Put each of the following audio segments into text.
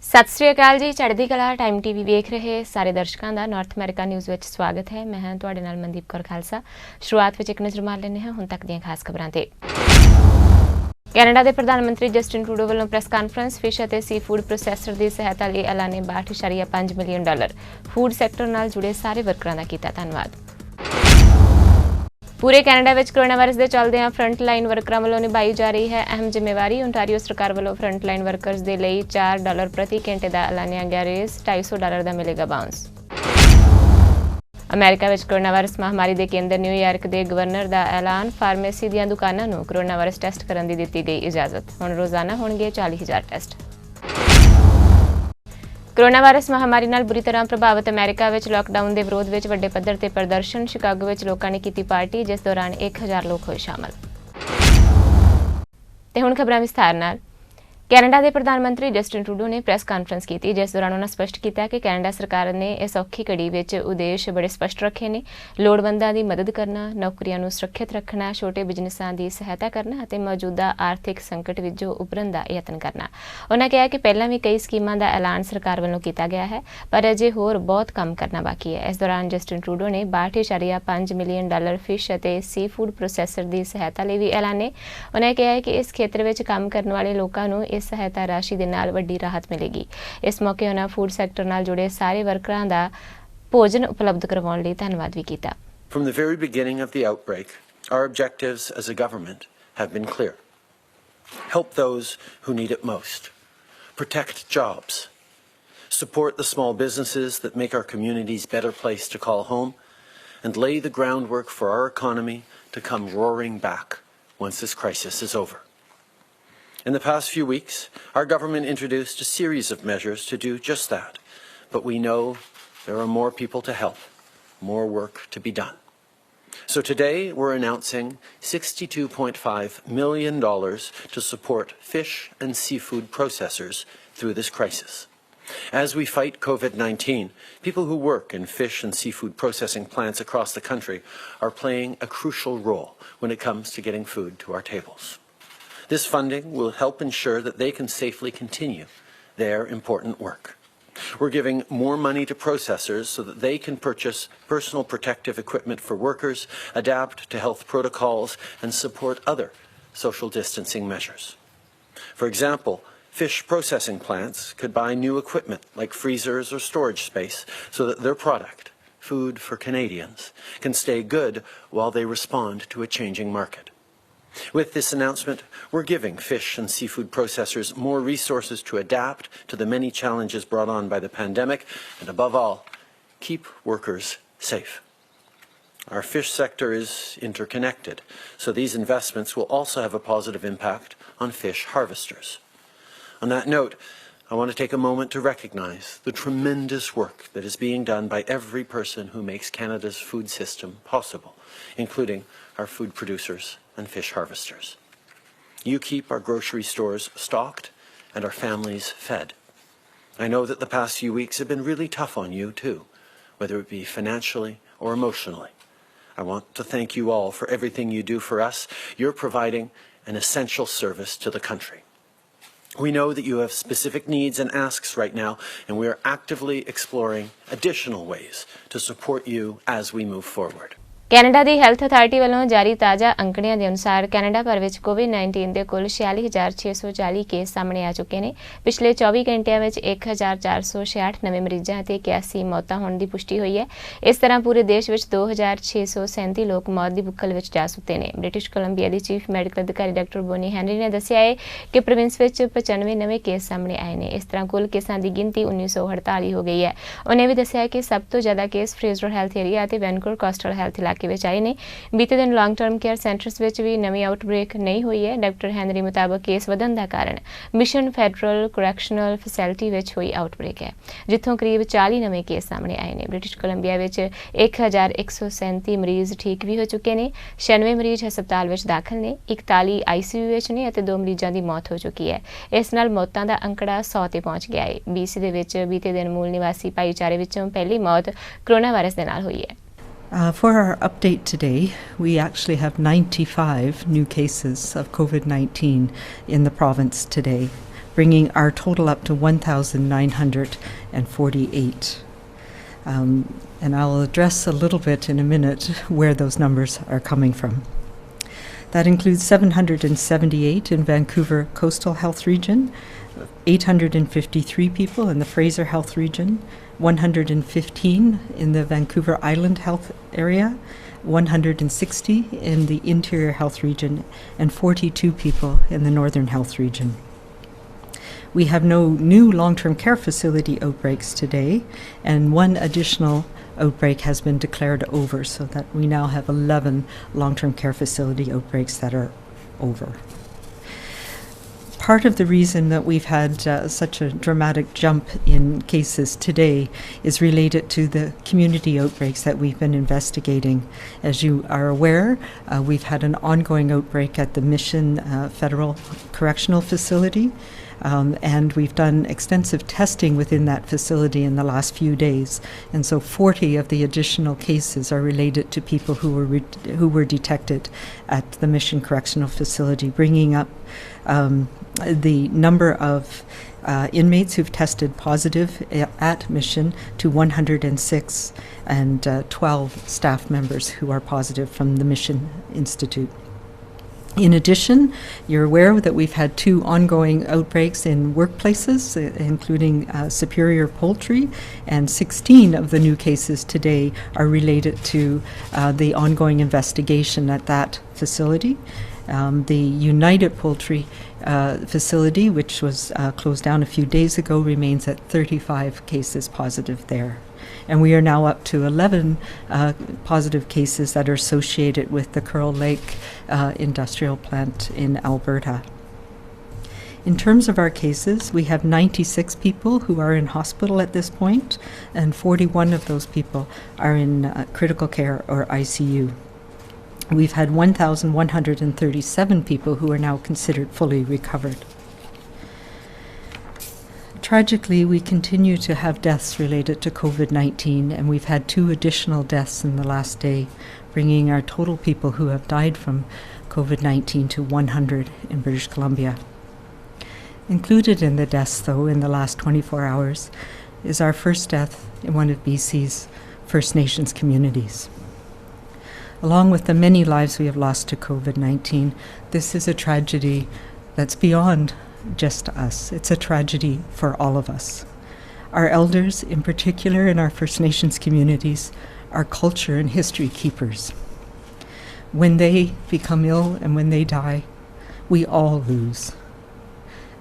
सत श्री अकाल जी। Chardikla time TV वेख रहे सारे दर्शकों का नॉर्थ अमेरिका न्यूज़ में स्वागत है। मैं हाँ तुहाडे नाल मनदीप कौर खालसा। शुरुआत में एक नज़र मार लेने हैं हुण तक दीयां खास खबरां ते। कैनेडा के प्रधानमंत्री जस्टिन ट्रूडो वालों प्रेस कानफ्रेंस फिश और सी फूड प्रोसैसर की सहायता लिए ऐलाने $62.5 मिलियन। फूड सैक्टर नाल जुड़े सारे वर्करां दा कीता धन्नवाद। पूरे कैनेडा में कोरोना वायरस के चलदे फ्रंटलाइन वर्करां वालों निभाई जा रही है अहम जिम्मेवारी। ओंटारियो सरकार वालों फ्रंटलाइन वर्कर्स के लिए $4 प्रति घंटे का ऐलानिया गया रेस। $250 का मिलेगा बाउंस। अमेरिका में कोरोना वायरस महामारी के केंद्र न्यूयॉर्क के गवर्नर का ऐलान। फार्मेसी दी दुकानों को कोरोना वायरस टेस्ट करने की दी गई इजाजत। हुण रोजाना होणगे 40,000 टेस्ट। कोरोना वायरस महामारी नाल बुरी तरह प्रभावित अमेरिका में लॉकडाउन के विरोध में वड्डे पद्धर ते प्रदर्शन। शिकागो में लोगों ने की पार्टी जिस दौरान 1000 लोग हुए शामिल। ते हुण खबरां विस्तार नाल। कैनेडा के प्रधानमंत्री जस्टिन ट्रूडो ने प्रेस कानफ्रेंस की जिस दौरान उन्होंने स्पष्ट किया कि कैनेडा सरकार ने इस औखी घड़ी में उद्देश्य बड़े स्पष्ट रखे ने। लोड़वंदां की मदद करना, नौकरियां सुरक्षित रखना, छोटे बिजनेसां की सहायता करना और मौजूदा आर्थिक संकट विचों उभरन का यतन करना। उन्होंने कहा कि पहला भी कई स्कीमां का ऐलान सरकार वालों किया गया है पर अजे होर बहुत काम करना बाकी है। इस दौरान जस्टिन ट्रूडो ने $62.5 मिलियन फिश और सी फूड प्रोसैसर की सहायता लिए भी ऐलाने। उन्होंने कहा कि इस खेत्र में काम करने वाले लोगों को इस सहायता राशि के नाल वड्डी राहत मिलेगी। इस मौके उन्होंने फूड सैक्टर नाल जुड़े सारे वर्करां दा भोजन उपलब्ध करवाउण लई धन्नवाद भी कीता। From the very beginning of the outbreak, our objectives as a government have been clear. Help those who need it most. Protect jobs. Support the small businesses that make our communities a better place to call home, and lay the groundwork for our economy to come roaring back once this crisis is over. In the past few weeks, our government introduced a series of measures to do just that, but we know there are more people to help, more work to be done. So today we're announcing $62.5 million to support fish and seafood processors through this crisis. As we fight COVID-19, people who work in fish and seafood processing plants across the country are playing a crucial role when it comes to getting food to our tables. This funding will help ensure that they can safely continue their important work. We're giving more money to processors so that they can purchase personal protective equipment for workers, adapt to health protocols, and support other social distancing measures. For example, fish processing plants could buy new equipment like freezers or storage space so that their product, food for Canadians, can stay good while they respond to a changing market. With this announcement, we're giving fish and seafood processors more resources to adapt to the many challenges brought on by the pandemic and, above all, keep workers safe. Our fish sector is interconnected, so these investments will also have a positive impact on fish harvesters. On that note, I want to take a moment to recognize the tremendous work that is being done by every person who makes Canada's food system possible, including our food producers and fish harvesters. You keep our grocery stores stocked and our families fed. I know that the past few weeks have been really tough on you too, whether it be financially or emotionally. I want to thank you all for everything you do for us. You're providing an essential service to the country. We know that you have specific needs and asks right now, and we are actively exploring additional ways to support you as we move forward. Canada की health authority वालों जारी ताज़ा अंकड़ियां के अनुसार Canada भर में कोविड-19 के कुल 46,640 केस सामने आ चुके हैं। पिछले 24 घंटिया में 1,466 नवे मरीजों और 81 मौतां होने की पुष्टि हुई है। इस तरह पूरे देश में 2,637 लोग मौत की भुखल में जा सुते हैं। ब्रिटिश कोलंबिया की चीफ मैडिकल अधिकारी डॉक्टर बोनी हेनरी ने दस्सिया है कि प्रोविंस में 95 नवे केस सामने आए हैं। इस तरह कुल केसां की गिनती 1948 हो गई है। उन्हें भी दस्सिया कि सब तो ज़्यादा केस फ्रेजर हेल्थ एरिया और वैनकूवर कोस्टल हेल्थ इलाके आए ने। बीते दिन लॉन्ग टर्म केयर सेंटर्स में भी नवी आउटब्रेक नहीं हुई है। डॉक्टर हेनरी मुताबिक केस वधन का कारण मिशन फैडरल करैक्शनल फैसिलिटी में हुई आउटब्रेक है, जिथों करीब 40 नवे केस सामने आए हैं। ब्रिटिश कोलंबिया में 1,137 मरीज ठीक भी हो चुके हैं। 96 मरीज हस्पताल में दाखिल ने, 41 ICU ने और 2 मरीजों की मौत हो चुकी है। इस नाल मौतों का अंकड़ा 100 ते पहुंच गया है। BC के बीते दिन मूल निवासी भाईचारे विचों पहली मौत कोरोना वायरस के नाल हुई है। For our update today, we actually have 95 new cases of COVID-19 in the province today. bringing our total up to 1,948. And I'll address a little bit in a minute where those numbers are coming from. That includes 778 in Vancouver Coastal Health Region, 853 people in the Fraser Health Region, 115 in the Vancouver Island Health Area, 160 in the Interior Health Region, and 42 people in the Northern Health Region. We have no new long-term care facility outbreaks today, and one additional outbreak has been declared over, so that we now have 11 long-term care facility outbreaks that are over. Part of the reason that we've had such a dramatic jump in cases today is related to the community outbreaks that we've been investigating. As you are aware, we've had an ongoing outbreak at the Mission Federal Correctional Facility, and we've done extensive testing within that facility in the last few days. And so 40 of the additional cases are related to people who were detected at the Mission Correctional Facility, bringing up the number of inmates who've tested positive at Mission to 106, and 12 staff members who are positive from the Mission Institute. In addition, you're aware that we've had 2 ongoing outbreaks in workplaces, including Superior Poultry, and 16 of the new cases today are related to the ongoing investigation at that facility. The United Poultry facility, which was closed down a few days ago, remains at 35 cases positive there. And we are now up to 11 positive cases that are associated with the Curl Lake industrial plant in Alberta. In terms of our cases, we have 96 people who are in hospital at this point, and 41 of those people are in critical care or ICU. We've had 1,137 people who are now considered fully recovered. Tragically, we continue to have deaths related to COVID-19, and we've had 2 additional deaths in the last day, bringing our total people who have died from COVID-19 to 100 in British Columbia. Included in the deaths, though, in the last 24 hours, is our first death in one of BC's First Nations communities. Along with the many lives we have lost to COVID-19, this is a tragedy that's beyond just us. It's a tragedy for all of us. Our elders, in particular in our First Nations communities, are culture and history keepers. When they become ill and when they die, we all lose.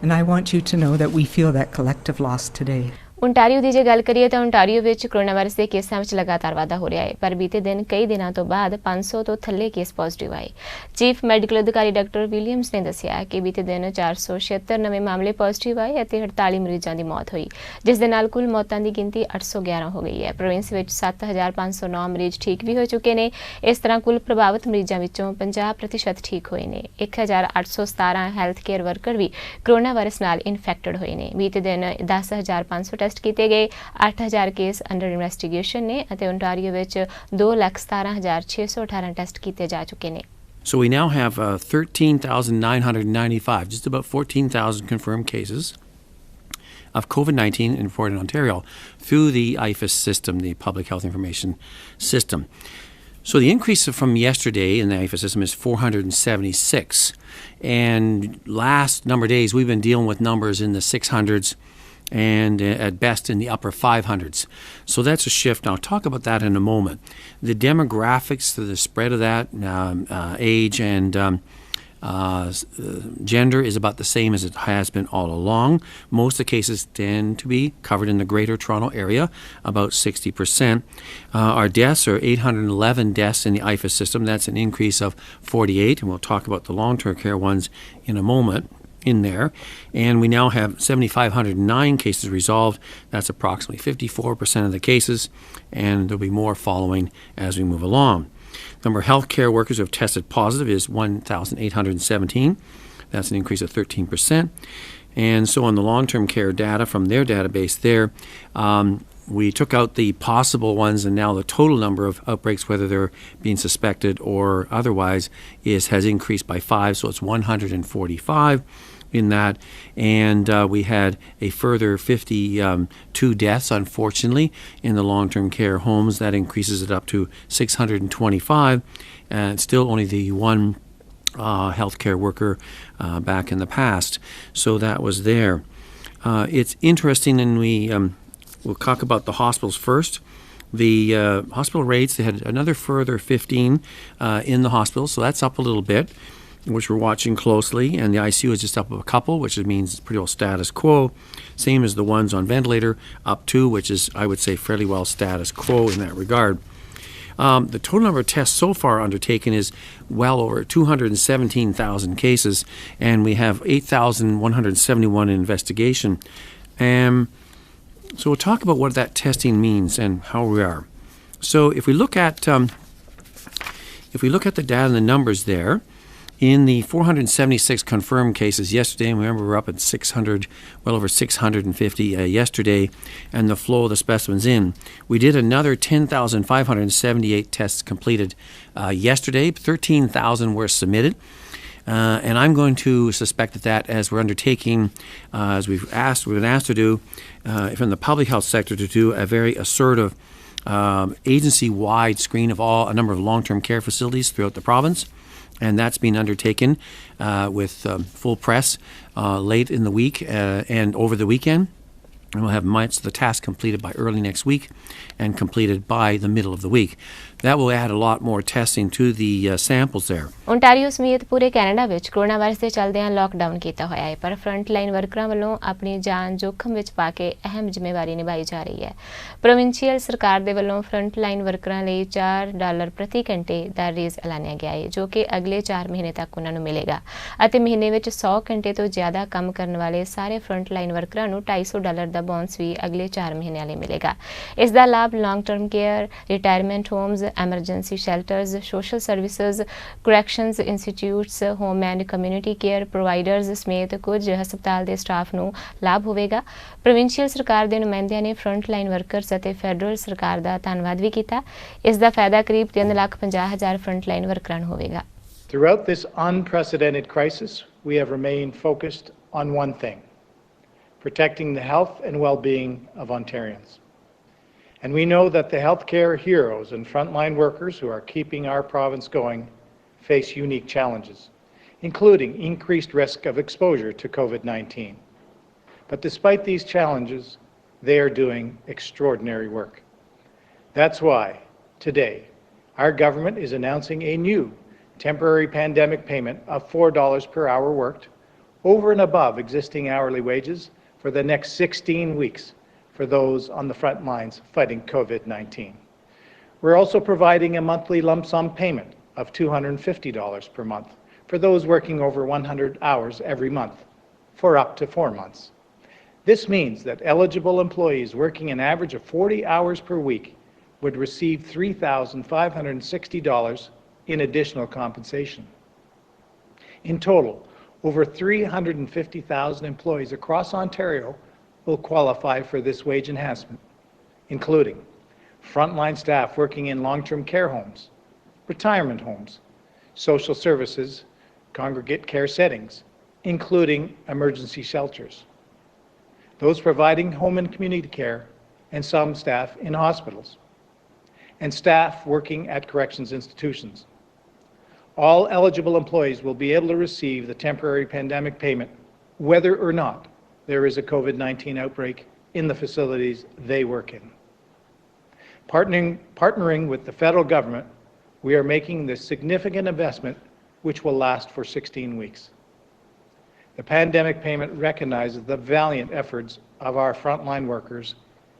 And I want you to know that we feel that collective loss today. Ontario ਦੀ ਜੇ ਗੱਲ ਕਰੀਏ ਤਾਂ Ontario ਵਿੱਚ corona virus ਦੇ ਕੇਸਾਂ ਵਿੱਚ ਲਗਾਤਾਰ ਵਾਧਾ ਹੋ ਰਿਹਾ ਹੈ, ਪਰ ਬੀਤੇ ਦਿਨ ਕਈ ਦਿਨਾਂ ਤੋਂ ਬਾਅਦ 500 ਤੋਂ ਥੱਲੇ ਕੇਸ ਪੋਜ਼ਿਟਿਵ ਆਏ। ਚੀਫ ਮੈਡੀਕਲ ਅਧਿਕਾਰੀ ਡਾਕਟਰ ਵਿਲੀਅਮਸ ਨੇ ਦੱਸਿਆ ਕਿ ਬੀਤੇ ਦਿਨ 476 ਨਵੇਂ ਮਾਮਲੇ ਪੋਜ਼ਿਟਿਵ ਆਏ ਅਤੇ 48 ਮਰੀਜ਼ਾਂ ਦੀ ਮੌਤ ਹੋਈ, ਜਿਸ ਦੇ ਨਾਲ ਕੁੱਲ ਮੌਤਾਂ ਦੀ ਗਿਣਤੀ 811 ਹੋ ਗਈ ਹੈ। ਪ੍ਰੋਵਿੰਸ ਵਿੱਚ 7,509 ਮਰੀਜ਼ ਠੀਕ ਵੀ ਹੋ ਚੁੱਕੇ ਨੇ। ਇਸ ਤਰ੍ਹਾਂ ਕੁੱਲ ਪ੍ਰਭਾਵਿਤ ਮਰੀਜ਼ਾਂ ਵਿੱਚੋਂ 50% ਠੀਕ ਹੋਏ ਨੇ। 1,817 ਹੈਲਥ ਕੇਅਰ ਵਰਕਰ ਵੀ ਕੋਰੋਨਾ ਵਾਇਰਸ ਨਾਲ ਇਨਫੈਕਟਡ ਹੋਏ ਨੇ। ਬੀਤੇ ਦਿਨ 10,500 ਟੈਸਟ ਕੀਤੇ ਗਏ। 8,000 ਕੇਸ ਅੰਡਰ ਇਨਵੈਸਟੀਗੇਸ਼ਨ ਨੇ ਅਤੇ ਓਨਟਾਰੀਓ ਵਿੱਚ 2,17,618 ਟੈਸਟ ਕੀਤੇ ਜਾ ਚੁੱਕੇ ਨੇ। So we now have 13,995, just about 14,000 confirmed cases of COVID-19 in reported in Ontario through the IFIS system, the Public Health Information System. So the increase from yesterday in the IFIS system is 476. And last number of days, we've been dealing with numbers in the 600s and at best in the upper 500s. So that's a shift. I'll talk about that in a moment. The demographics, the spread of that, age and gender is about the same as it has been all along. Most of the cases tend to be covered in the Greater Toronto area, about 60%. Our deaths are 811 deaths in the IFIS system. That's an increase of 48, and we'll talk about the long-term care ones in a moment in there. And we now have 7,509 cases resolved. That's approximately 54% of the cases, and there'll be more following as we move along. The number of healthcare workers who have tested positive is 1,817. That's an increase of 13%. And so on the long-term care data from their database there, we took out the possible ones, and now the total number of outbreaks, whether they're being suspected or otherwise, has increased by 5, so it's 145. in that, and we had a further 52 deaths, unfortunately, in the long-term care homes. That increases it up to 625, and still only the one healthcare worker back in the past. So that was there. It's interesting, and we'll talk about the hospitals first. The hospital rates, they had another further 15 in the hospital, so that's up a little bit, which we're watching closely, and the ICU is just up a couple, which means it's pretty well status quo. Same as the ones on ventilator, up 2, which is, I would say, fairly well status quo in that regard. The total number of tests so far undertaken is well over 217,000 cases, and we have 8,171 in investigation. So we'll talk about what that testing means and how we are. So if we look at the data and the numbers there, in the 476 confirmed cases yesterday, and remember we're up at 600, well over 650 yesterday, and the flow of the specimens in, we did another 10,578 tests completed yesterday. 13,000 were submitted. And I'm going to suspect that as we're undertaking, as we've been asked to do, from the public health sector, to do a very assertive agency-wide screen of a number of long-term care facilities throughout the province. And that's been undertaken with full press late in the week and over the weekend. And we'll have much of the task completed by early next week and completed by the middle of the week. That will add a lot more testing to the samples there. Ontario ਸਮੇਤ ਪੂਰੇ Canada ਵਿੱਚ corona virus ਦੇ ਚੱਲਦਿਆਂ lockdown ਕੀਤਾ ਹੋਇਆ ਹੈ, ਪਰ frontline ਵਰਕਰਾਂ ਵੱਲੋਂ ਆਪਣੀ ਜਾਨ ਜੋਖਮ ਵਿੱਚ ਪਾ ਕੇ ਅਹਿਮ ਜ਼ਿੰਮੇਵਾਰੀ ਨਿਭਾਈ ਜਾ ਰਹੀ ਹੈ। ਪ੍ਰੋਵਿੰਸ਼ੀਅਲ ਸਰਕਾਰ ਦੇ ਵੱਲੋਂ ਫਰੰਟਲਾਈਨ ਵਰਕਰਾਂ ਲਈ $4 ਪ੍ਰਤੀ ਘੰਟੇ ਦਾ ਰੇਜ਼ ਐਲਾਨਿਆ ਗਿਆ ਹੈ, ਜੋ ਕਿ ਅਗਲੇ 4 ਮਹੀਨੇ ਤੱਕ ਉਹਨਾਂ ਨੂੰ ਮਿਲੇਗਾ, ਅਤੇ ਮਹੀਨੇ ਵਿੱਚ 100 ਘੰਟੇ ਤੋਂ ਜ਼ਿਆਦਾ ਕੰਮ ਕਰਨ ਵਾਲੇ ਸਾਰੇ ਫਰੰਟਲਾਈਨ ਵਰਕਰਾਂ ਨੂੰ $250 ਦਾ ਬੋਨਸ ਵੀ ਅਗਲੇ 4 ਮਹੀਨਿਆਂ ਲਈ ਮਿਲੇਗਾ। ਇਸ ਦਾ ਲਾਭ long term care, retirement homes, emergency shelters, social services, corrections institutes, home and community care providers ਸਮੇਤ ਕੁਝ ਹਸਪਤਾਲ ਦੇ ਸਟਾਫ ਨੂੰ ਲਾਭ ਹੋਵੇਗਾ। ਪ੍ਰੋਵਿੰਸ਼ੀਅਲ ਸਰਕਾਰ ਦੇ ਨੁਮਾਇੰਦਿਆਂ ਨੇ ਫਰੰਟਲਾਈਨ ਵਰਕਰਸ ਅਤੇ ਫੈਡਰਲ ਸਰਕਾਰ ਦਾ ਧੰਨਵਾਦ ਵੀ ਕੀਤਾ। ਇਸ ਦਾ ਫਾਇਦਾ ਕਰੀਬ 3,50,000 ਫਰੰਟਲਾਈਨ ਵਰਕਰਾਂ ਨੂੰ ਹੋਵੇਗਾ। Throughout this unprecedented crisis, we have remained focused on one thing: protecting the health and well-being of Ontarians. And we know that the healthcare heroes and frontline workers who are keeping our province going face unique challenges, including increased risk of exposure to COVID-19. But despite these challenges, they are doing extraordinary work. That's why today our government is announcing a new temporary pandemic payment of $4 per hour worked over and above existing hourly wages for the next 16 weeks for those on the front lines fighting COVID-19. We're also providing a monthly lump sum payment of $250 per month for those working over 100 hours every month for up to 4 months. This means that eligible employees working an average of 40 hours per week would receive $3,560 in additional compensation. In total, over 350,000 employees across Ontario will qualify for this wage enhancement, including frontline staff working in long-term care homes, retirement homes, social services, congregate care settings, including emergency shelters, those providing home and community care, and some staff in hospitals, and staff working at corrections institutions. All eligible employees will be able to receive the temporary pandemic payment whether or not there is a COVID-19 outbreak in the facilities they work in. Partnering with the federal government, we are making this significant investment which will last for 16 weeks. The pandemic payment recognizes the valiant efforts of our frontline workers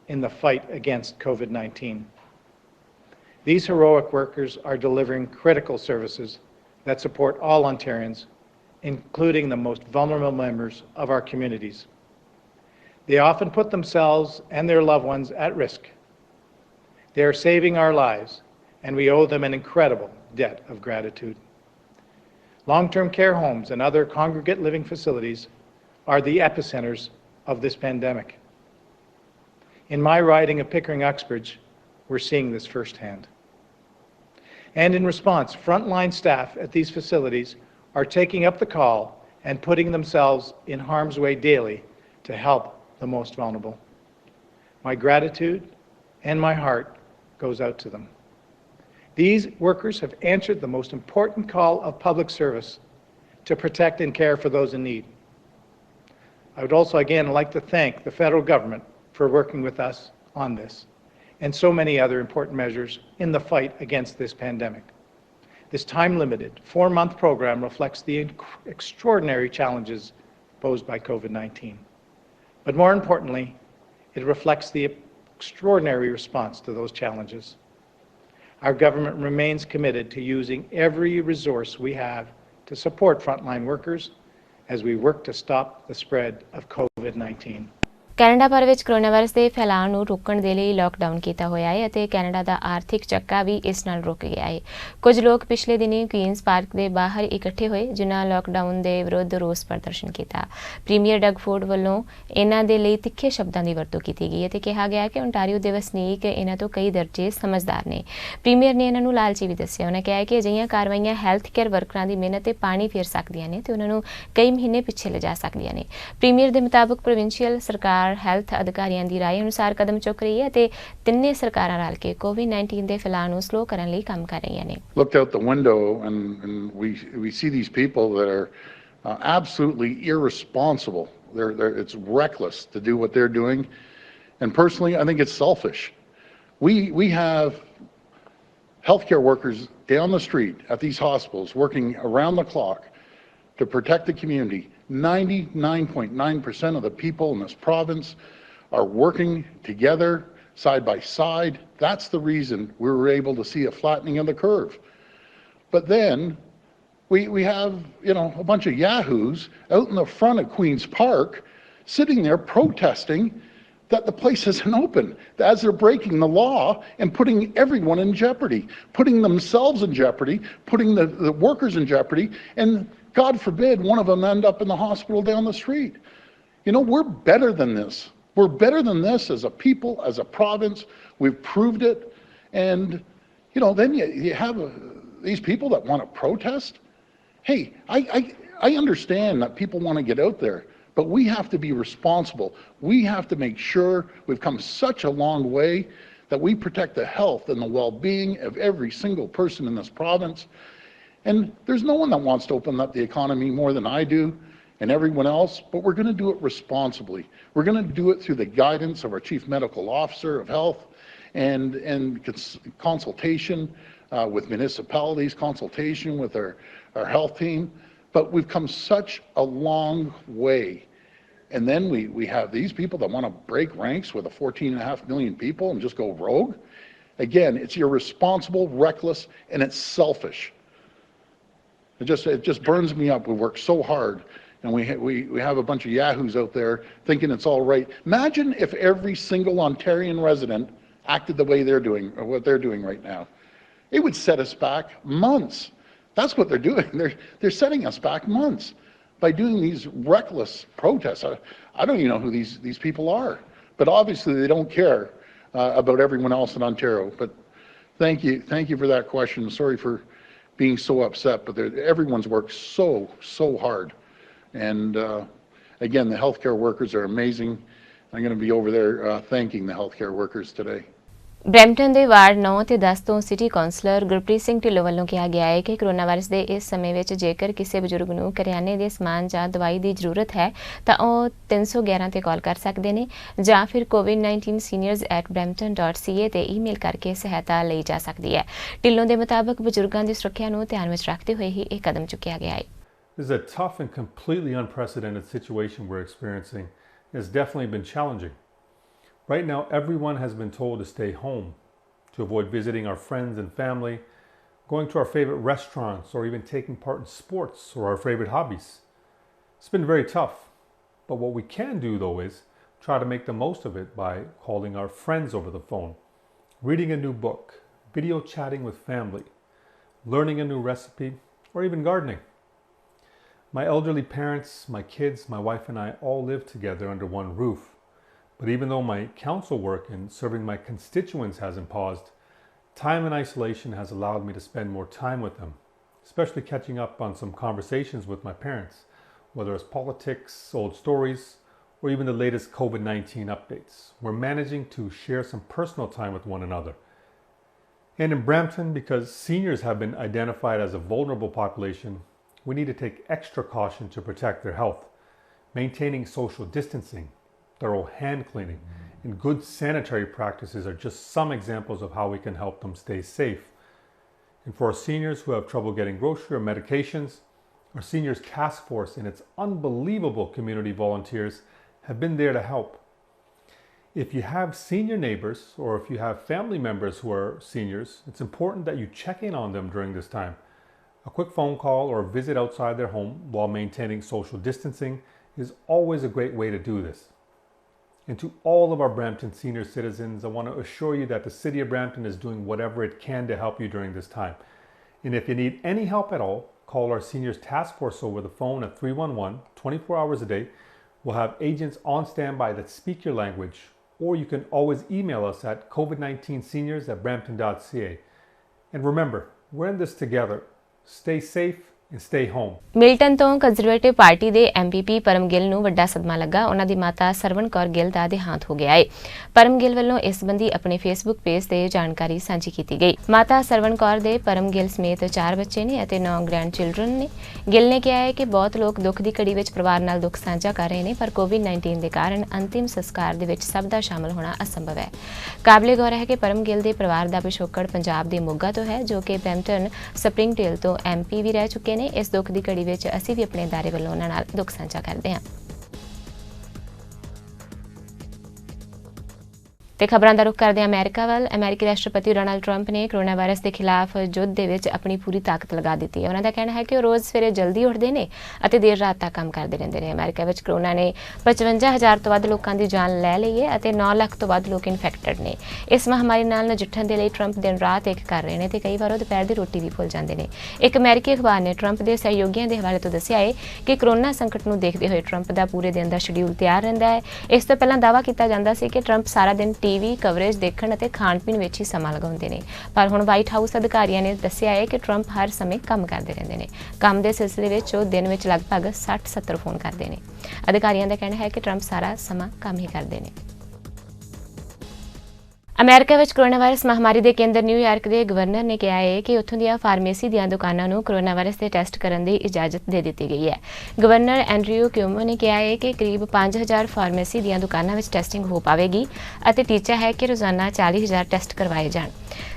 in the fight against COVID-19. These heroic workers are delivering critical services that support all Ontarians, including the most vulnerable members of our communities. They often put themselves and their loved ones at risk. They are saving our lives, and we owe them an incredible debt of gratitude. Long-term care homes and other congregate living facilities are the epicenters of this pandemic. In my riding of Pickering-Uxbridge, we're seeing this firsthand. And in response, frontline staff at these facilities are taking up the call and putting themselves in harm's way daily to help the most vulnerable. My gratitude and my heart goes out to them. These workers have answered the most important call of public service to protect and care for those in need. I would also again like to thank the federal government for working with us on this and so many other important measures in the fight against this pandemic. This time-limited, 4-month program reflects the extraordinary challenges posed by COVID-19. But more importantly, it reflects the extraordinary response to those challenges. Our government remains committed to using every resource we have to support frontline workers as we work to stop the spread of COVID-19. Canada ਭਰ ਵਿੱਚ corona virus ਦੇ ਫੈਲਾਅ ਨੂੰ ਰੋਕਣ ਦੇ ਲਈ lockdown ਕੀਤਾ ਹੋਇਆ ਹੈ ਅਤੇ ਕੈਨੇਡਾ ਦਾ ਆਰਥਿਕ ਚੱਕਾ ਵੀ ਇਸ ਨਾਲ ਰੁਕ ਗਿਆ ਹੈ। ਕੁਝ ਲੋਕ ਪਿਛਲੇ ਦਿਨੀ ਕੁਈਨਜ਼ ਪਾਰਕ ਦੇ ਬਾਹਰ ਇਕੱਠੇ ਹੋਏ ਜਿਨ੍ਹਾਂ ਲਾਕਡਾਊਨ ਦੇ ਵਿਰੁੱਧ ਰੋਸ ਪ੍ਰਦਰਸ਼ਨ ਕੀਤਾ। ਪ੍ਰੀਮੀਅਰ ਡਗ ਫੋਰਡ ਵੱਲੋਂ ਇਹਨਾਂ ਦੇ ਲਈ ਤਿੱਖੇ ਸ਼ਬਦਾਂ ਦੀ ਵਰਤੋਂ ਕੀਤੀ ਗਈ ਅਤੇ ਕਿਹਾ ਗਿਆ ਕਿ ਓਨਟਾਰੀਓ ਦੇ ਵਸਨੀਕ ਇਹਨਾਂ ਤੋਂ ਕਈ ਦਰਜੇ ਸਮਝਦਾਰ ਨੇ। ਪ੍ਰੀਮੀਅਰ ਨੇ ਇਹਨਾਂ ਨੂੰ ਲਾਲਚੀ ਵੀ ਦੱਸਿਆ। ਉਹਨਾਂ ਕਿਹਾ ਕਿ ਅਜਿਹੀਆਂ ਕਾਰਵਾਈਆਂ ਹੈਲਥ ਕੇਅਰ ਵਰਕਰਾਂ ਦੀ ਮਿਹਨਤ ਤੇ ਪਾਣੀ ਫੇਰ ਸਕਦੀਆਂ ਨੇ ਤੇ ਉਹਨਾਂ ਨੂੰ ਕਈ ਮਹੀਨੇ ਪਿੱਛੇ ਲਿਜਾ ਸਕਦੀਆਂ ਨੇ। ਪ੍ਰੀਮੀਅਰ ਦੇ ਮੁਤਾਬਕ ਪ੍ਰੋਵਿੰਸ਼ੀਅਲ ਸਰਕਾਰ ਹੈਲਥ ਅਧਿਕਾਰੀਆਂ ਦੀ ਰਾਏ ਅਨੁਸਾਰ ਕਦਮ ਚੁੱਕ ਰਹੀ ਹੈ ਅਤੇ ਤਿੰਨੇ ਸਰਕਾਰਾਂ ਰਲ ਕੇ ਕੋਵਿਡ-19 ਦੇ ਫੈਲਾਅ ਨੂੰ ਸਲੋ ਕਰਨ ਲਈ ਕੰਮ ਕਰ ਰਹੀਆਂ ਨੇ। Looked out the window and we see these people that are absolutely irresponsible. It's reckless to do what they're doing, and personally, I think it's selfish. We have healthcare workers down the street at these hospitals working around the clock to protect the community. 99.9% of the people in this province are working together side by side. That's the reason we were able to see a flattening of the curve. But then we have, a bunch of yahoos out in the front of Queen's Park sitting there protesting that the place isn't open, as they're breaking the law and putting everyone in jeopardy, putting themselves in jeopardy, putting the workers in jeopardy, and God forbid one of them end up in the hospital down the street. We're better than this. We're better than this as a people, as a province. We've proved it. And, then you have these people that want to protest. Hey, I understand that people want to get out there, but we have to be responsible. We have to make sure we've come such a long way that we protect the health and the well-being of every single person in this province. And there's no one that wants to open up the economy more than I do and everyone else, but we're going to do it responsibly. We're going to do it through the guidance of our Chief Medical Officer of Health and consultation with municipalities, consultation with our health team. But we've come such a long way. And then we have these people that want to break ranks with 14.5 million people and just go rogue. Again, it's irresponsible, reckless, and it's selfish. It just burns me up. We work so hard, and we have a bunch of yahoos out there thinking it's all right. Imagine if every single Ontarian resident acted the way they're doing, or what they're doing right now. It would set us back months. That's what they're doing. They're setting us back months by doing these reckless protests. I don't even know who these people are, but obviously they don't care about everyone else in Ontario. But thank you for that question. Sorry for being so upset, but everyone's worked so hard. And again, the healthcare workers are amazing. I'm going to be over there thanking the healthcare workers today. Brampton ਦੇ ward 9 ਤੇ 10 ਤੋਂ city councillor Gurpreet Singh Dhillon ਵੱਲੋਂ ਕਿਹਾ ਗਿਆ ਹੈ ਕਿ corona virus ਦੇ ਇਸ ਸਮੇਂ ਵਿੱਚ ਜੇਕਰ ਕਿਸੇ ਬਜ਼ੁਰਗ ਨੂੰ ਕਰਿਆਨੇ ਦੇ ਸਮਾਨ ਜਾਂ ਦਵਾਈ ਦੀ ਜ਼ਰੂਰਤ ਹੈ ਤਾਂ ਉਹ 311 ਤੇ ਕਾਲ ਕਰ ਸਕਦੇ ਨੇ ਜਾਂ ਫਿਰ COVID-19 seniors@brampton.ca ਤੇ ਈਮੇਲ ਕਰਕੇ ਸਹਾਇਤਾ ਲਈ ਜਾ ਸਕਦੀ ਹੈ। ਢਿੱਲੋਂ ਦੇ ਮੁਤਾਬਕ ਬਜ਼ੁਰਗਾਂ ਦੀ ਸੁਰੱਖਿਆ ਨੂੰ ਧਿਆਨ ਵਿੱਚ ਰੱਖਦੇ ਹੋਏ ਹੀ ਇਹ ਕਦਮ ਚੁੱਕਿਆ ਗਿਆ ਹੈ। This is a tough and completely unprecedented situation we're experiencing. It's definitely been challenging. Right now, everyone has been told to stay home, to avoid visiting our friends and family, going to our favorite restaurants, or even taking part in sports or our favorite hobbies. It's been very tough, but what we can do, though, is try to make the most of it by calling our friends over the phone, reading a new book, video chatting with family, learning a new recipe, or even gardening. My elderly parents, my kids, my wife and I all live together under one roof. But even though my council work in serving my constituents hasn't paused, time in isolation has allowed me to spend more time with them, especially catching up on some conversations with my parents whether it's politics, old stories, or even the latest COVID-19 updates. We're managing to share some personal time with one another. And in Brampton, because seniors have been identified as a vulnerable population, we need to take extra caution to protect their health. Maintaining social distancing, thorough hand cleaning, and good sanitary practices are just some examples of how we can help them stay safe. And for our seniors who have trouble getting grocery or medications, our Seniors Task Force and its unbelievable community volunteers have been there to help. If you have senior neighbors or if you have family members who are seniors, it's important that you check in on them during this time. A quick phone call or a visit outside their home while maintaining social distancing is always a great way to do this. And to all of our Brampton senior citizens, I want to assure you that the City of Brampton is doing whatever it can to help you during this time. And if you need any help at all, call our Seniors Task Force over the phone at 311, 24 hours a day. We'll have agents on standby that speak your language, or you can always email us at covid19seniors@brampton.ca. And remember, we're in this together. Stay safe and stay home. Milton ਤੋਂ conservative party ਦੇ MPP ਪਰਮ ਗਿੱਲ ਨੂੰ ਵੱਡਾ ਸਦਮਾ ਲੱਗਾ। ਉਹਨਾਂ ਦੀ ਮਾਤਾ ਸਰਵਣ ਕੌਰ ਗਿੱਲ ਦਾ ਦੇਹਾਂਤ ਹੋ ਗਿਆ ਹੈ। ਪਰਮ ਗਿੱਲ ਵੱਲੋਂ ਇਸ ਸੰਬੰਧੀ ਆਪਣੇ ਫੇਸਬੁੱਕ ਪੇਜ ਤੇ ਜਾਣਕਾਰੀ ਸਾਂਝੀ ਕੀਤੀ ਗਈ। ਮਾਤਾ ਸਰਵਣ ਕੌਰ ਦੇ ਪਰਮ ਗਿੱਲ ਸਮੇਤ 4 ਬੱਚੇ ਨੇ ਅਤੇ 9 ਗ੍ਰੈਂਡ ਚਿਲਡਰਨ ਨੇ। ਗਿੱਲ ਨੇ ਕਿਹਾ ਹੈ ਕਿ ਬਹੁਤ ਲੋਕ ਦੁੱਖ ਦੀ ਘੜੀ ਵਿੱਚ ਪਰਿਵਾਰ ਨਾਲ ਦੁੱਖ ਸਾਂਝਾ ਕਰ ਰਹੇ ਨੇ, ਪਰ ਕੋਵਿਡ-19 ਦੇ ਕਾਰਨ ਅੰਤਿਮ ਸੰਸਕਾਰ ਦੇ ਵਿੱਚ ਸਭ ਦਾ ਸ਼ਾਮਲ ਹੋਣਾ ਅਸੰਭਵ ਹੈ। ਕਾਬਲੇ ਗੌਰ ਹੈ ਕਿ ਪਰਮ ਗਿੱਲ ਦੇ ਪਰਿਵਾਰ ਦਾ ਪਿਛੋਕੜ ਪੰਜਾਬ ਦੇ ਮੋਗਾ ਤੋਂ ਹੈ, ਜੋ ਕਿ ਬ੍ਰੈਂਪਟਨ ਸਪਰਿੰਗਡੇਲ ਤੋਂ ਐਮਪੀ ਵੀ ਰਹਿ ਚੁੱਕੇ ਨੇ। ਇਸ ਦੁੱਖ ਦੀ ਘੜੀ ਵਿੱਚ ਅਸੀਂ ਵੀ ਆਪਣੇ ਦਾਇਰੇ ਵੱਲੋਂ ਉਹਨਾਂ ਨਾਲ ਦੁੱਖ ਸਾਂਝਾ ਕਰਦੇ ਹਾਂ। ਤੇ ਖਬਰਾਂ ਦਾ ਰੁਖ ਕਰਦੇ ਹਾਂ ਅਮਰੀਕਾ ਵੱਲ। ਅਮਰੀਕੀ ਰਾਸ਼ਟਰਪਤੀ ਡੋਨਾਲਡ ਟਰੰਪ ਨੇ ਕੋਰੋਨਾ ਵਾਇਰਸ ਦੇ ਖਿਲਾਫ ਯੁੱਧ ਦੇ ਵਿੱਚ ਆਪਣੀ ਪੂਰੀ ਤਾਕਤ ਲਗਾ ਦਿੱਤੀ ਹੈ। ਉਹਨਾਂ ਦਾ ਕਹਿਣਾ ਹੈ ਕਿ ਉਹ ਰੋਜ਼ ਸਵੇਰੇ ਜਲਦੀ ਉੱਠਦੇ ਨੇ ਅਤੇ ਦੇਰ ਰਾਤ ਤੱਕ ਕੰਮ ਕਰਦੇ ਰਹਿੰਦੇ ਨੇ। ਅਮਰੀਕਾ ਵਿੱਚ ਕੋਰੋਨਾ ਨੇ 55,000 ਤੋਂ ਵੱਧ ਲੋਕਾਂ ਦੀ ਜਾਨ ਲੈ ਲਈ ਹੈ ਅਤੇ 9 ਲੱਖ ਤੋਂ ਵੱਧ ਲੋਕ ਇਨਫੈਕਟਡ ਨੇ। ਇਸ ਮਹਾਮਾਰੀ ਨਾਲ ਨਜਿੱਠਣ ਦੇ ਲਈ ਟਰੰਪ ਦਿਨ ਰਾਤ ਇੱਕ ਕਰ ਰਹੇ ਨੇ ਤੇ ਕਈ ਵਾਰ ਉਹ ਦੁਪਹਿਰ ਦੀ ਰੋਟੀ ਵੀ ਭੁੱਲ ਜਾਂਦੇ ਨੇ। ਇੱਕ ਅਮਰੀਕੀ ਅਖਬਾਰ ਨੇ ਟਰੰਪ ਦੇ ਸਹਿਯੋਗੀਆਂ ਦੇ ਹਵਾਲੇ ਤੋਂ ਦੱਸਿਆ ਹੈ ਕਿ ਕੋਰੋਨਾ ਸੰਕਟ ਨੂੰ ਦੇਖਦੇ ਹੋਏ ਟਰੰਪ ਦਾ ਪੂਰੇ ਦਿਨ ਦਾ ਸ਼ਡਿਊਲ ਤਿਆਰ ਰਹਿੰਦਾ ਹੈ। ਇਸ ਤੋਂ ਪਹਿਲਾਂ ਦਾਅਵਾ ਕੀਤਾ ਜਾਂਦਾ ਸੀ ਕਿ ਟਰੰਪ ਸਾਰਾ ਦਿਨ ਟੀਵੀ ਕਵਰੇਜ ਦੇਖਣ ਅਤੇ ਖਾਣ ਪੀਣ ਵਿੱਚ ਹੀ ਸਮਾਂ ਲਗਾਉਂਦੇ ਨੇ, ਪਰ ਹੁਣ ਵਾਈਟ ਹਾਊਸ ਅਧਿਕਾਰੀਆਂ ਨੇ ਦੱਸਿਆ ਹੈ ਕਿ ਟਰੰਪ ਹਰ ਸਮੇਂ ਕੰਮ ਕਰਦੇ ਰਹਿੰਦੇ ਨੇ। ਕੰਮ ਦੇ ਸਿਲਸਿਲੇ ਵਿੱਚ ਉਹ ਦਿਨ ਵਿੱਚ ਲਗਭਗ 60-70 ਫੋਨ ਕਰਦੇ ਨੇ। ਅਧਿਕਾਰੀਆਂ ਦਾ ਕਹਿਣਾ ਹੈ ਕਿ ਟਰੰਪ ਸਾਰਾ ਸਮਾਂ ਕੰਮ ਹੀ ਕਰਦੇ ਨੇ। ਅਮਰੀਕਾ ਵਿੱਚ ਕੋਰੋਨਾ ਵਾਇਰਸ ਮਹਾਮਾਰੀ ਦੇ ਕੇਂਦਰ ਨਿਊਯਾਰਕ ਦੇ ਗਵਰਨਰ ਨੇ ਕਿਹਾ ਹੈ ਕਿ ਉੱਥੋਂ ਦੀਆਂ ਫਾਰਮੇਸੀ ਦੀਆਂ ਦੁਕਾਨਾਂ ਨੂੰ ਕੋਰੋਨਾ ਵਾਇਰਸ ਦੇ ਟੈਸਟ ਕਰਨ ਦੀ ਇਜਾਜ਼ਤ ਦੇ ਦਿੱਤੀ ਗਈ ਹੈ। ਗਵਰਨਰ ਐਂਡਰਿਊ ਕਿਊਮੋ ਨੇ ਕਿਹਾ ਹੈ ਕਿ ਕਰੀਬ 5,000 ਫਾਰਮੇਸੀ ਦੀਆਂ ਦੁਕਾਨਾਂ ਵਿੱਚ ਟੈਸਟਿੰਗ ਹੋ ਪਾਵੇਗੀ ਅਤੇ ਟੀਚਾ ਹੈ ਕਿ ਰੋਜ਼ਾਨਾ 40,000 ਟੈਸਟ ਕਰਵਾਏ ਜਾਣ।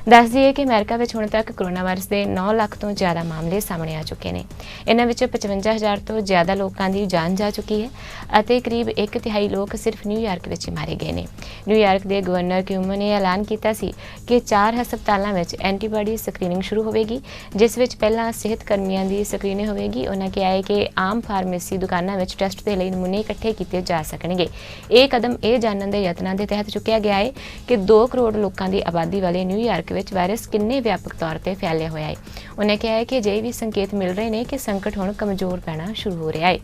ਦੱਸ ਦਈਏ ਕਿ ਅਮਰੀਕਾ ਵਿੱਚ ਹੁਣ ਤੱਕ ਕੋਰੋਨਾ ਵਾਇਰਸ ਦੇ 9 ਲੱਖ ਤੋਂ ਜ਼ਿਆਦਾ ਮਾਮਲੇ ਸਾਹਮਣੇ ਆ ਚੁੱਕੇ ਨੇ। ਇਹਨਾਂ ਵਿੱਚ 55,000 ਤੋਂ ਜ਼ਿਆਦਾ ਲੋਕਾਂ ਦੀ ਜਾਨ ਜਾ ਚੁੱਕੀ ਹੈ ਅਤੇ ਕਰੀਬ 1/3 ਲੋਕ ਸਿਰਫ ਨਿਊਯਾਰਕ ਵਿੱਚ ਹੀ ਮਾਰੇ ਗਏ ਨੇ। ਨਿਊਯਾਰਕ ਦੇ ਗਵਰਨਰ ਕਿਊਮੋ ਨੇ ਐਲਾਨ ਕੀਤਾ ਸੀ ਕਿ 4 ਹਸਪਤਾਲਾਂ ਵਿੱਚ ਐਂਟੀਬਾਡੀ ਸਕਰੀਨਿੰਗ ਸ਼ੁਰੂ ਹੋਵੇਗੀ, ਜਿਸ ਵਿੱਚ ਪਹਿਲਾਂ ਸਿਹਤ ਕਰਮੀਆਂ ਦੀ ਸਕਰੀਨਿੰਗ ਹੋਵੇਗੀ। ਉਹਨਾਂ ਕਿਹਾ ਹੈ ਕਿ ਆਮ ਫਾਰਮੇਸੀ ਦੁਕਾਨਾਂ ਵਿੱਚ ਟੈਸਟ ਦੇ ਲਈ ਨਮੂਨੇ ਇਕੱਠੇ ਕੀਤੇ ਜਾ ਸਕਣਗੇ। ਇਹ ਕਦਮ ਇਹ ਜਾਣਨ ਦੇ ਯਤਨਾਂ ਦੇ ਤਹਿਤ ਚੁੱਕਿਆ ਗਿਆ ਹੈ ਕਿ 2 ਕਰੋੜ ਲੋਕਾਂ ਦੀ ਆਬਾਦੀ ਵਾਲੇ ਨਿਊਯਾਰਕ ਵਿੱਚ ਵਾਇਰਸ ਕਿੰਨੇ ਵਿਆਪਕ ਤੌਰ ਤੇ ਫੈਲਿਆ ਹੋਇਆ ਹੈ। ਉਹਨਾਂ ਕਿਹਾ ਹੈ ਕਿ ਅਜਿਹੇ ਵੀ ਸੰਕੇਤ ਮਿਲ ਰਹੇ ਨੇ ਕਿ ਸੰਕਟ ਹੁਣ ਕਮਜ਼ੋਰ ਪੈਣਾ ਸ਼ੁਰੂ ਹੋ ਰਿਹਾ ਹੈ।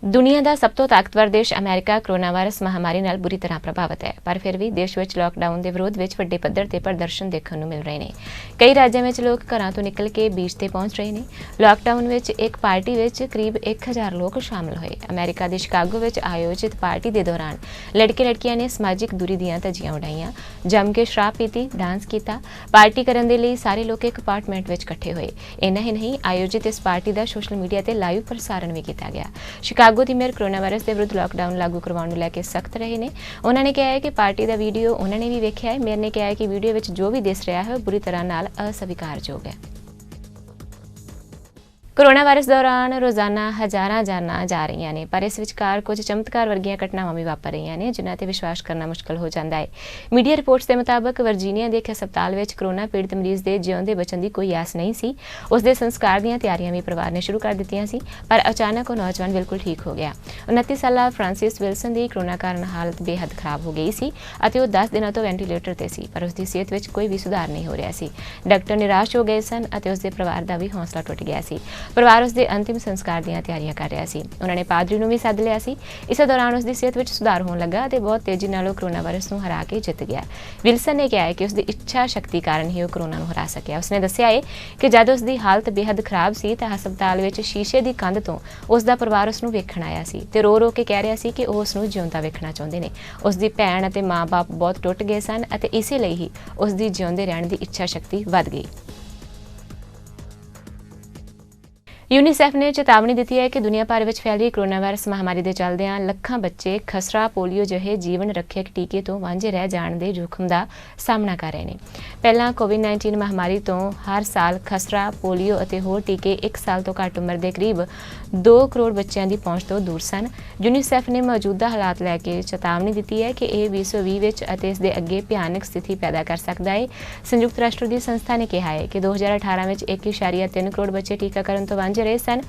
ਦੁਨੀਆ ਦਾ ਸਭ ਤੋਂ ਤਾਕਤਵਰ ਦੇਸ਼ ਅਮਰੀਕਾ ਕੋਰੋਨਾ ਵਾਇਰਸ ਮਹਾਮਾਰੀ ਨਾਲ ਬੁਰੀ ਤਰ੍ਹਾਂ ਪ੍ਰਭਾਵਿਤ ਹੈ, ਪਰ ਫਿਰ ਵੀ ਦੇਸ਼ ਵਿੱਚ ਲਾਕਡਾਊਨ ਦੇ ਵਿਰੋਧ ਵਿੱਚ ਵੱਡੇ ਪੱਧਰ ਤੇ ਪ੍ਰਦਰਸ਼ਨ ਦੇਖਣ ਨੂੰ ਮਿਲ ਰਹੇ ਨੇ। ਕਈ ਰਾਜਾਂ ਵਿੱਚ ਲੋਕ ਘਰਾਂ ਤੋਂ ਨਿਕਲ ਕੇ ਬੀਚ ਤੇ ਪਹੁੰਚ ਰਹੇ ਨੇ। ਲਾਕਡਾਊਨ ਵਿੱਚ ਇੱਕ ਪਾਰਟੀ ਵਿੱਚ ਕਰੀਬ 1,000 ਲੋਕ ਸ਼ਾਮਲ ਹੋਏ। ਅਮਰੀਕਾ ਦੇ ਸ਼ਿਕਾਗੋ ਵਿੱਚ ਆਯੋਜਿਤ ਪਾਰਟੀ ਦੇ ਦੌਰਾਨ ਲੜਕੇ-ਲੜਕੀਆਂ ਨੇ ਸਮਾਜਿਕ ਦੂਰੀ ਦੀਆਂ ਧੱਜੀਆਂ ਉਡਾਈਆਂ, ਜੰਮ ਕੇ ਸ਼ਰਾਬ ਪੀਤੀ, ਡਾਂਸ ਕੀਤਾ। ਪਾਰਟੀ ਕਰਨ ਦੇ ਲਈ ਸਾਰੇ ਲੋਕ ਇੱਕ ਅਪਾਰਟਮੈਂਟ ਵਿੱਚ ਇਕੱਠੇ ਹੋਏ। ਇੰਨਾ ਹੀ ਨਹੀਂ, ਆਯੋਜਿਤ ਇਸ ਪਾਰਟੀ ਦਾ ਸੋਸ਼ਲ ਮੀਡੀਆ ਤੇ ਲਾਈਵ ਪ੍ਰਸਾਰਣ ਵੀ ਕੀਤਾ ਗਿਆ। ਸ਼ਿਕਾਗੋ ਦੀ ਮੇਅਰ ਕੋਰੋਨਾ ਵਾਇਰਸ ਦੇ ਵਿਰੁੱਧ ਲਾਕਡਾਊਨ ਲਾਗੂ ਕਰਵਾਉਣ ਨੂੰ ਲੈ ਕੇ ਸਖਤ ਰਹੇ ਨੇ। ਉਹਨਾਂ ਨੇ ਕਿਹਾ ਹੈ ਕਿ ਪਾਰਟੀ ਦਾ ਵੀਡੀਓ ਉਹਨਾਂ ਨੇ ਵੀ ਵੇਖਿਆ ਹੈ। ਮੇਅਰ ਨੇ ਕਿਹਾ ਹੈ ਕਿ ਵੀਡੀਓ ਵਿੱਚ ਜੋ ਵੀ ਦਿਸ ਰਿਹਾ ਹੈ ਉਹ ਬੁਰੀ ਤਰ੍ਹਾਂ ਨਾਲ ਅਸਵੀਕਾਰਯੋਗ ਹੈ। ਕੋਰੋਨਾ ਵਾਇਰਸ ਦੌਰਾਨ ਰੋਜ਼ਾਨਾ ਹਜ਼ਾਰਾਂ ਜਾਨਾਂ ਜਾ ਰਹੀਆਂ ਨੇ, ਪਰ ਇਸ ਵਿਚਕਾਰ ਕੁਝ ਚਮਤਕਾਰ ਵਰਗੀਆਂ ਘਟਨਾਵਾਂ ਵੀ ਵਾਪਰ ਰਹੀਆਂ ਨੇ, ਜਿਨ੍ਹਾਂ ਤੇ ਵਿਸ਼ਵਾਸ ਕਰਨਾ ਮੁਸ਼ਕਲ ਹੋ ਜਾਂਦਾ ਹੈ। ਮੀਡੀਆ ਰਿਪੋਰਟਸ ਦੇ ਮੁਤਾਬਕ ਵਰਜੀਨੀਆ ਦੇ ਇੱਕ ਹਸਪਤਾਲ ਵਿੱਚ ਕੋਰੋਨਾ ਪੀੜਤ ਮਰੀਜ਼ ਦੇ ਜਿਉਂਦੇ ਬਚਣ ਦੀ ਕੋਈ ਆਸ ਨਹੀਂ ਸੀ। ਉਸ ਦੇ ਸੰਸਕਾਰ ਦੀਆਂ ਤਿਆਰੀਆਂ ਵੀ ਪਰਿਵਾਰ ਨੇ ਸ਼ੁਰੂ ਕਰ ਦਿੱਤੀਆਂ ਸੀ, ਪਰ ਅਚਾਨਕ ਉਹ ਨੌਜਵਾਨ ਬਿਲਕੁਲ ਠੀਕ ਹੋ ਗਿਆ। 29 ਸਾਲਾ ਫ੍ਰਾਂਸਿਸ ਵਿਲਸਨ ਦੀ ਕੋਰੋਨਾ ਕਾਰਨ ਹਾਲਤ ਬੇਹੱਦ ਖਰਾਬ ਹੋ ਗਈ ਸੀ ਅਤੇ ਉਹ 10 ਦਿਨਾਂ ਤੋਂ ਵੈਂਟੀਲੇਟਰ ਤੇ ਸੀ, ਪਰ ਉਸ ਦੀ ਸਿਹਤ ਵਿੱਚ ਕੋਈ ਵੀ ਸੁਧਾਰ ਨਹੀਂ ਹੋ ਰਿਹਾ ਸੀ। ਡਾਕਟਰ ਨਿਰਾਸ਼ ਹੋ ਗਏ ਸਨ ਅਤੇ ਉਸ ਦੇ ਪਰਿਵਾਰ ਦਾ ਵੀ ਹੌਸਲਾ ਟੁੱਟ ਗਿਆ ਸੀ। ਪਰਿਵਾਰ ਉਸ ਦੇ ਅੰਤਿਮ ਸੰਸਕਾਰ ਦੀਆਂ ਤਿਆਰੀਆਂ ਕਰ ਰਿਹਾ ਸੀ। ਉਹਨਾਂ ਨੇ ਪਾਦਰੀ ਨੂੰ ਵੀ ਸੱਦ ਲਿਆ ਸੀ। ਇਸੇ ਦੌਰਾਨ ਉਸ ਦੀ ਸਿਹਤ ਵਿੱਚ ਸੁਧਾਰ ਹੋਣ ਲੱਗਾ ਅਤੇ ਬਹੁਤ ਤੇਜ਼ੀ ਨਾਲ ਉਹ ਕੋਰੋਨਾ ਵਾਇਰਸ ਨੂੰ ਹਰਾ ਕੇ ਜਿੱਤ ਗਿਆ। ਵਿਲਸਨ ਨੇ ਕਿਹਾ ਹੈ ਕਿ ਉਸ ਦੀ ਇੱਛਾ ਸ਼ਕਤੀ ਕਾਰਨ ਹੀ ਉਹ ਕੋਰੋਨਾ ਨੂੰ ਹਰਾ ਸਕਿਆ। ਉਸਨੇ ਦੱਸਿਆ ਹੈ ਕਿ ਜਦ ਉਸ ਦੀ ਹਾਲਤ ਬੇहद ਖਰਾਬ ਸੀ ਤਾਂ ਹਸਪਤਾਲ ਵਿੱਚ ਸ਼ੀਸ਼ੇ ਦੀ ਕੰਧ ਤੋਂ ਉਸ ਦਾ ਪਰਿਵਾਰ ਉਸ ਨੂੰ ਵੇਖਣ ਆਇਆ ਸੀ ਤੇ ਰੋ ਕੇ ਕਹਿ ਰਿਹਾ ਸੀ ਕਿ ਉਹ ਉਸ ਨੂੰ ਜਿਉਂਦਾ ਵੇਖਣਾ ਚਾਹੁੰਦੇ ਨੇ। ਉਸ ਦੀ ਭੈਣ ਅਤੇ ਮਾਂ-ਬਾਪ ਬਹੁਤ ਟੁੱਟ ਗਏ ਸਨ ਅਤੇ ਇਸੇ ਲਈ ਹੀ ਉਸ ਦੀ ਜਿਉਂਦੇ ਰਹਿਣ ਦੀ ਇੱਛਾ ਸ਼ਕਤੀ ਵੱਧ ਗਈ। यूनिसेफ ने चेतावनी दी है कि दुनिया भर में फैल रही कोरोना वायरस महामारी के चलदियां लखां बच्चे खसरा पोलियो जिहे जीवन रक्षक टीके तो वांझे रह जाने के जोखम का सामना कर रहे हैं। पहला कोविड-19 महामारी तो हर साल खसरा पोलियो और होर टीके 1 साल तो घट उम्र के करीब 2 करोड़ बच्चों की पहुंच तो दूर सन। यूनिसेफ ने मौजूदा हालात लैके चेतावनी दी है कि यह 2020 और इस दे अगे भयानक स्थिति पैदा कर सकता है। संयुक्त राष्ट्र की संस्था ने कहा है कि 2018 में 1.3 करोड़ बच्चे टीकाकरण तो रहे सन।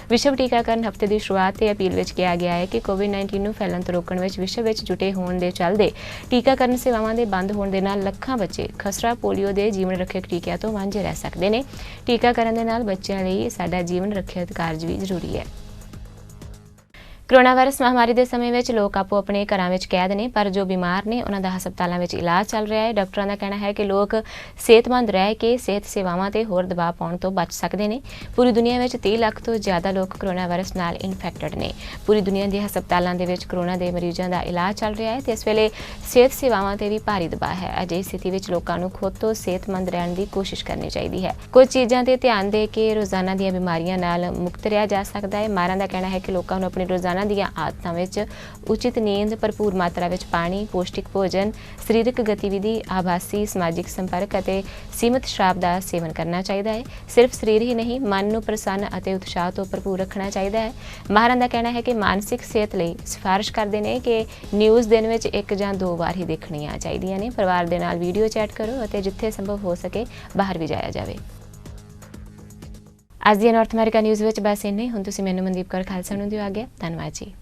विश्व टीकाकरण हफ्ते की शुरुआत से अपील में कहा गया है कि कोविड-19 ਨੂੰ फैलन तो रोकण में विश्व में जुटे होने के चलते टीकाकरण सेवावां के बंद होने के नाल लखां बच्चे खसरा पोलियो के जीवन रक्षक टीकिਆਂ तो वांझे रह सकते हैं। टीकाकरण के नाल बच्चों लिए साडा जीवन रक्षक कार्य भी जरूरी है। कोरोना वायरस महामारी के समय में लोग आपो अपने घरों में कैद ने, पर जो बीमार ने उन्हों का हस्पतालों में इलाज चल रहा है। डॉक्टरों का कहना है कि लोग सेहतमंद रह के सेहत सेवावां ते होर दबाव पाने तो बच सकते हैं। पूरी दुनिया में 30 लाख तो ज़्यादा लोग कोरोना वायरस नाल इन्फेक्टेड ने। पूरी दुनिया के हस्पतालों के कोरोना के मरीजों का इलाज चल रहा है तो इस वेले सेहत सेवावां ते भी भारी दबाव है। अजिही स्थिति में लोगों को खुद तो सेहतमंद रहने की कोशिश करनी चाहिए है। कुछ चीज़ों पर ध्यान दे के रोज़ाना दी बीमारियों नाल मुक्त रहा जा सकता है। माहरां का कहना है कि लोगों को अपने रोज़ाना ਦੀਆਂ ਆਦਤਾਂ ਵਿੱਚ उचित नींद, भरपूर मात्रा ਵਿੱਚ पानी, पौष्टिक भोजन, ਸਰੀਰਕ ਗਤੀਵਿਧੀ, ਆਭਾਸੀ ਸਮਾਜਿਕ ਸੰਪਰਕ ਅਤੇ ਸੀਮਿਤ ਸ਼ਰਾਬ ਦਾ ਸੇਵਨ ਕਰਨਾ ਚਾਹੀਦਾ ਹੈ। ਸਿਰਫ ਸਰੀਰ ਹੀ ਨਹੀਂ, ਮਨ ਨੂੰ ਪ੍ਰਸੰਨ ਅਤੇ ਉਤਸ਼ਾਹ ਤੋਂ ਭਰਪੂਰ ਰੱਖਣਾ ਚਾਹੀਦਾ ਹੈ। ਮਾਹਰਾਂ ਦਾ ਕਹਿਣਾ ਹੈ ਕਿ ਮਾਨਸਿਕ ਸਿਹਤ ਲਈ ਸਿਫਾਰਿਸ਼ ਕਰਦੇ ਨੇ ਕਿ ਨਿਊਜ਼ ਦਿਨ ਵਿੱਚ 1 ਜਾਂ 2 ਵਾਰ ਹੀ ਦੇਖਣੀਆਂ ਚਾਹੀਦੀਆਂ ਨੇ। ਪਰਿਵਾਰ ਦੇ ਨਾਲ ਵੀਡੀਓ ਚੈਟ ਕਰੋ ਅਤੇ ਜਿੱਥੇ ਸੰਭਵ ਹੋ ਸਕੇ ਬਾਹਰ ਵੀ ਜਾਇਆ ਜਾਵੇ। ਅੱਜ ਦੀ ਨਾਰਥ ਅਮਰੀਕਾ ਨਿਊਜ਼ ਵਿੱਚ ਬਸ ਇੰਨੇ। ਹੁਣ ਤੁਸੀਂ ਮੈਨੂੰ ਮਨਦੀਪ ਕੌਰ ਖਾਲਸਾ ਨੂੰ ਦਿਓ ਆਗਿਆ। ਧੰਨਵਾਦ ਜੀ।